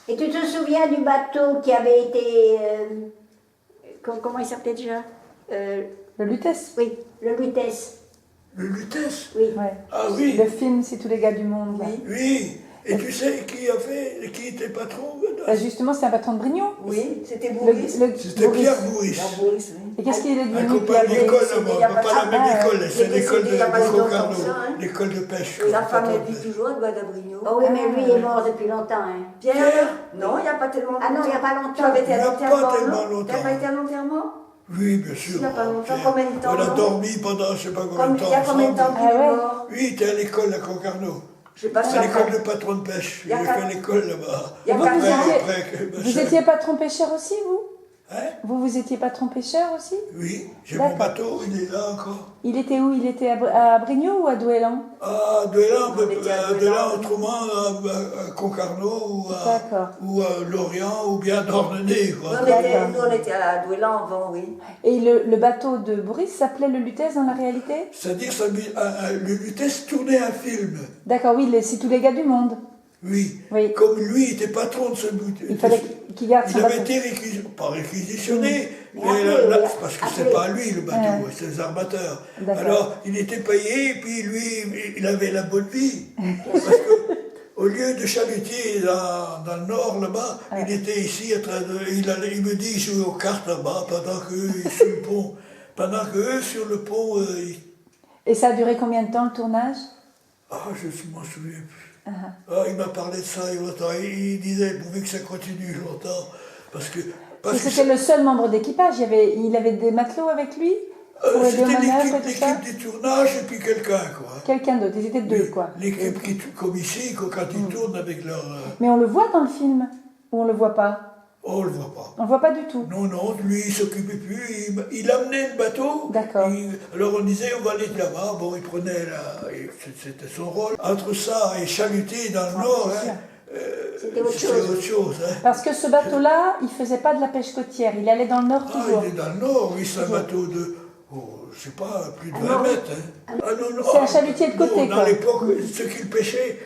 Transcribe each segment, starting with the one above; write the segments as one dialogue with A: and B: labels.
A: Et tu te souviens du bateau qui avait été... comment il s'appelait déjà
B: Le Lutèce.
A: Oui, le Lutèce.
C: Le Lutèce?
A: Oui.
B: Ouais.
C: Ah oui.
B: Le film, c'est tous les gars du monde. Là.
C: Oui. Et tu sais qui était patron
B: Bah, justement, c'est un patron de Brignon.
D: Oui, c'était Boris.
C: C'était Pierre Bourris.
D: Boris, oui.
B: Et qu'est-ce qu'il est
C: Un
B: devenu
C: copain
B: Pierre
C: de l'école,
B: Bourris?
C: pas la même école, c'est l'école
D: il y a pas
C: de
D: longtemps
C: Concarneau,
D: que ça, hein.
C: l'école de pêche.
D: Et la femme, elle vit toujours, elle doit être à Brignon.
A: Oh oui, mais lui est mort depuis longtemps. Hein.
D: Pierre? Non, il n'y a pas tellement longtemps.
A: Ah non, il n'y a pas
D: Tu
A: longtemps.
D: avais été
C: Il y
D: à
C: a
D: l'enterrement,
C: pas tellement
D: non?
C: longtemps.
D: Tu n'as pas été à l'enterrement?
C: Oui, bien sûr.
D: Il n'y a pas longtemps,
C: Pierre.
D: combien de temps?
C: On a
D: non
C: dormi pendant je sais pas combien de temps.
D: Il y a combien de temps
C: ensemble.
D: qu'il est
B: Ah ouais.
D: mort?
C: Oui, il était à l'école à Concarneau.
D: Je sais pas si
C: C'est l'école de patron de pêche.
D: Il y
C: Il
D: a
C: a
D: quatre-
C: fait l'école là-bas.
D: Il y a
B: Vous,
D: quatre
B: vous
D: ans.
B: étiez- Vous étiez patron pêcheur aussi, vous?
C: Hein?
B: Vous étiez patron pêcheur aussi?
C: Oui, j'ai mon
B: D'accord.
C: bateau, il est là encore.
B: Il était où? Il était à Brignon ou à Douélan?
C: Ah, de là,
D: On était à
C: de là autrement à Concarneau
B: D'accord.
C: ou à Lorient ou bien d'Ornenay.
D: Nous, on était à Douélan avant, oui.
B: Et le bateau de Boris s'appelait le Lutèce dans la réalité?
C: C'est-à-dire le Lutèce tournait un film.
B: D'accord, oui, c'est tous les gars du monde.
C: Oui.
B: Oui.
C: Comme lui était patron de ce bout.
B: Il fallait qu'il garde son
C: Il avait
B: bateau.
C: été pas réquisitionné, mais parce que c'est
A: Appelé.
C: pas lui le bateau, c'est les armateurs.
B: D'accord.
C: Alors, il était payé, et puis lui, il avait la bonne vie. Parce que, au lieu de chalutier dans le nord, là-bas, il était ici, en train de, il me dit, il jouait aux cartes là-bas, pendant qu'eux, sur le pont. Pendant qu'eux, sur le pont,
B: Et ça a duré combien de temps le tournage?
C: je ne m'en souviens plus. Il m'a parlé de ça il y a longtemps. Il disait qu'il pouvait que ça continue longtemps. Parce que
B: C'était le seul membre d'équipage. Il avait des matelots avec lui pour aider aux
C: c'était
B: manœuvres et tout ça?
C: l'équipe du tournage et puis quelqu'un, quoi.
B: Quelqu'un d'autre. Ils étaient deux, quoi.
C: L'équipe qui, comme ici, quand ils tournent avec leur...
B: Mais on le voit dans le film? Ou on le voit pas?
C: on le voit pas.
B: On le voit pas du tout.
C: Non, lui, il s'occupait plus. Il amenait le bateau.
B: D'accord.
C: Alors on disait, on va aller de là-bas. Bon, il prenait c'était son rôle. Entre ça et chaluter dans le nord,
B: c'est
C: hein,
A: C'était autre
C: c'est
A: chose.
C: autre chose. Hein.
B: Parce que ce bateau-là, il faisait pas de la pêche côtière. Il allait dans le nord toujours.
C: Il est dans le nord, oui, c'est un bateau de, je sais pas, plus de 20 mètres. Hein. Ah, non,
B: C'est un chalutier de côté,
C: non,
B: quoi.
C: À l'époque, ce qu'il pêchait,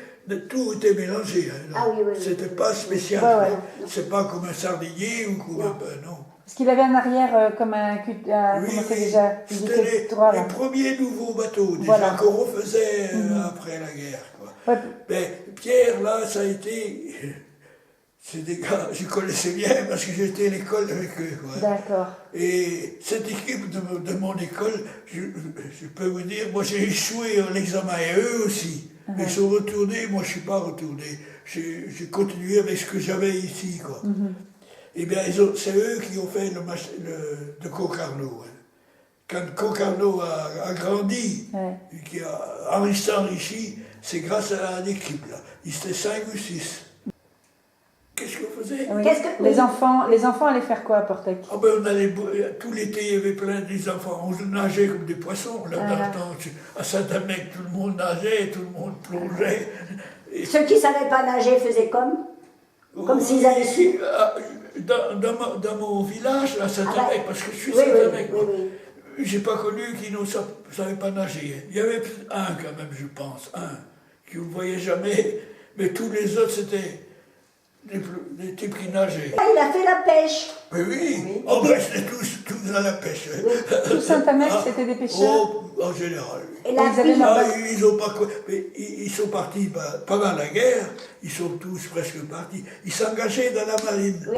C: tout était mélangé. Hein,
A: Ah oui, oui, oui.
C: C'était pas spécial.
B: Ouais, ouais.
C: C'est pas comme un sardinier ou comme un... non.
B: Parce qu'il avait un arrière comme un cul.
C: Oui,
B: comment c'est déjà? Il
C: c'était
B: était droit, là.
C: les premiers nouveaux bateaux, déjà,
B: Voilà.
C: qu'on refaisait après la guerre. Quoi.
B: Ouais.
C: Mais Pierre, là, ça a été... C'est des gars, je connaissais bien parce que j'étais à l'école avec eux. Quoi.
B: D'accord.
C: Et cette équipe de mon école, je peux vous dire, moi j'ai échoué à l'examen et eux aussi. Mais ils sont retournés, moi je ne suis pas retourné. J'ai continué avec ce que j'avais ici. Quoi. Eh bien, c'est eux qui ont fait de Concarneau. Hein. Quand Concarneau a grandi,
B: Ouais.
C: et qui s'est enrichi, c'est grâce à l'équipe. Ils étaient 5 ou 6. Qu'est-ce qu'on faisait?
B: Oui.
A: Qu'est-ce que-
B: Les enfants allaient faire quoi à Portec?
C: Ah ben on allait, tout l'été, il y avait plein des enfants. On nageait comme des poissons. Là, dans le temps, à Saint-Amec, tout le monde nageait, tout le monde plongeait. Et-
A: Ceux qui ne savaient pas nager faisaient comme s'ils avaient su.
C: Dans mon village, à Saint-Amec,
A: Ah ouais.
C: parce que je suis
A: Oui, oui,
C: Saint-Amec,
A: oui,
C: moi,
A: oui.
C: j'ai pas connu qui ne savait pas nager. Il y avait un quand même, je pense, qui ne le voyait jamais, mais tous les autres, c'était des types qui nageaient.
A: Ah, il a fait la pêche.
C: Mais oui, oh, ben, c'était tous à la pêche. Hein.
B: Tout Saint-Amec, c'était des pêcheurs?
C: Oh, en général.
A: Et la
B: Ils avaient
A: fille,
B: leur-
C: Ils ont pas, mais ils sont partis pendant la guerre, ils sont tous presque partis. Ils s'engageaient dans la marine.